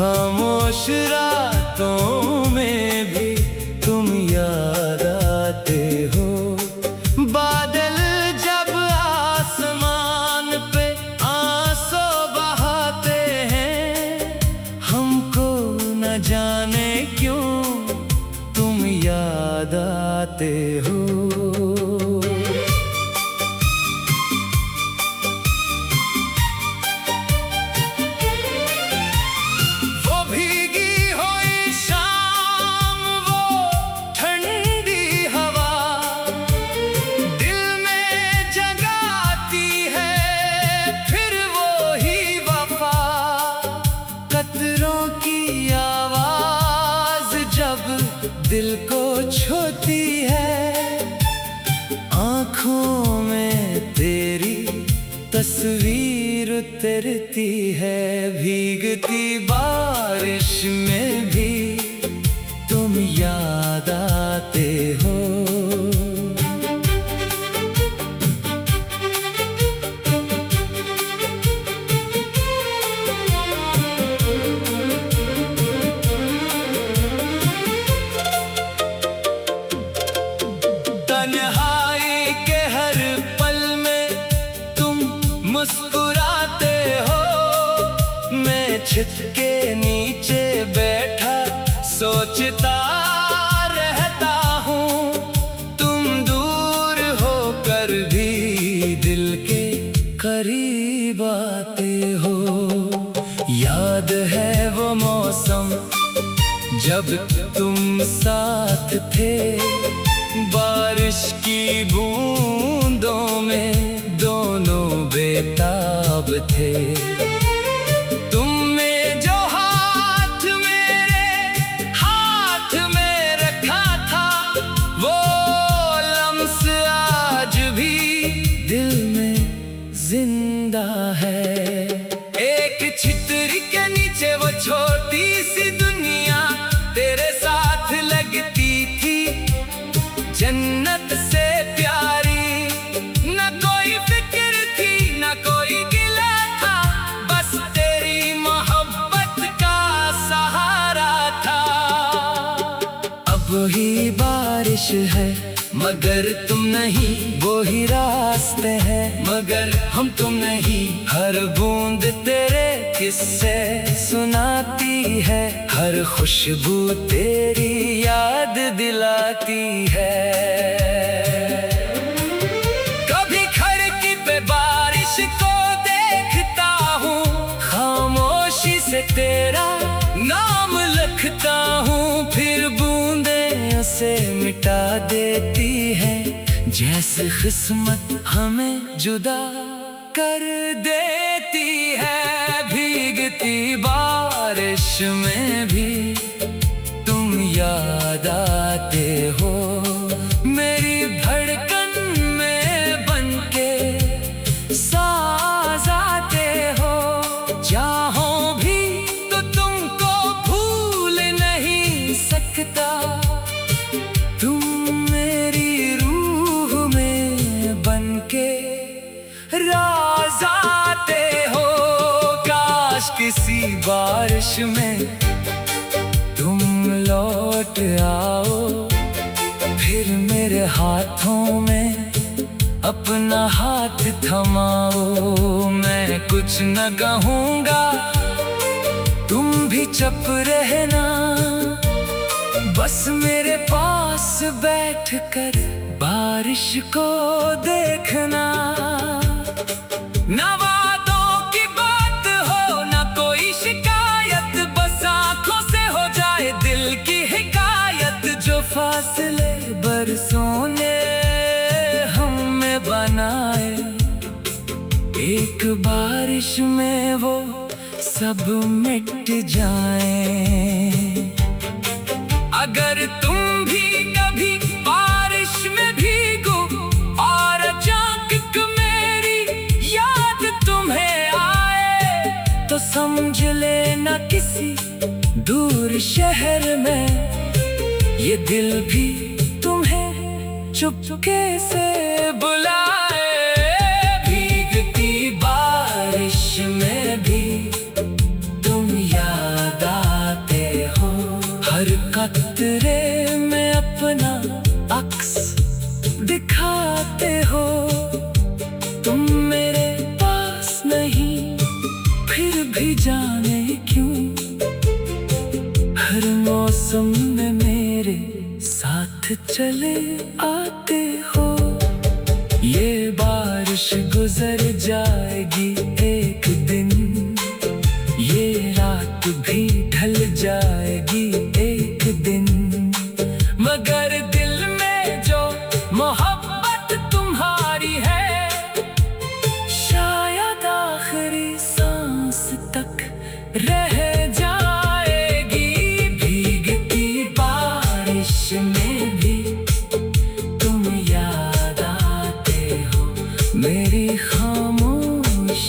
खामोश रातों में भी तुम याद आते हो। बादल जब आसमान पे आंसू बहाते हैं, हमको न जाने क्यों तुम याद आते हो। दिल को छूती है, आँखों में तेरी तस्वीर उतरती है। भीगती बारिश में भी तुम याद आते हो। तन्हाई के हर पल में तुम मुस्कुराते हो। मैं छत के नीचे बैठा सोचता रहता हूँ, तुम दूर होकर भी दिल के करीब आते हो। याद है वो मौसम जब तुम साथ थे, बारिश की बूंदों में दोनों बेताब थे। तुमने जो हाथ मेरे हाथ में रखा था, वो लम्हा आज भी दिल में जिंदा है। एक छितरी के नीचे वो छोटी सी दुनिया तेरे साथ लगती थी, जन्नत से प्यारी। न कोई फिक्र थी न कोई गिला था, बस तेरी मोहब्बत का सहारा था। अब ही बारिश है मगर तुम नहीं, वो ही रास्ते हैं मगर हम तुम नहीं। हर बूंद तेरे किस्से सुनाती है, हर खुशबू तेरी याद दिलाती है। कभी खिड़की पे बारिश को देखता हूँ, खामोशी से तेरा नाम लिखता हूँ। फिर बूंदें उसे मिटा देती है, जैसे किस्मत हमें जुदा कर देती है। भीगती बारिश में भी तुम याद आते हो। मेरी धड़कन में बनके साज आते हो। चाहों भी तो तुमको भूल नहीं सकता, तुम मेरी रूह में बनके राज आते हो। काश किसी बारिश में तुम लौट आओ, फिर मेरे हाथों में अपना हाथ थमाओ। मैं कुछ न कहूँगा, तुम भी चुप रहना, बस मेरे पास बैठकर बारिश को देखना। ना वादों की बात हो ना कोई शिकायत, बस आंखों से हो जाए दिल की हिकायत। जो फासले बरसों ने हमें बनाए, एक बारिश में वो सब मिट जाए। अगर तुम भी कभी बारिश में भीगो और अचानक मेरी याद तुम्हें आए, तो समझ लेना किसी दूर शहर में ये दिल भी तुम्हें चुपके से बुलाए। भीगती बारिश में भी तुम याद हर कतरे में अपना अक्स दिखाते हो। तुम मेरे पास नहीं फिर भी जाने क्यों, हर मौसम में मेरे साथ चले आते हो। ये बारिश गुजर जाएगी एक दिन, ये रात भी ढल जाएगी एक दिन, मगर दिल में जो मोहब्बत तुम्हारी है शायद आखिरी सांस तक रह जाएगी। भीगती बारिश में भी तुम याद आते हो, मेरी खामोश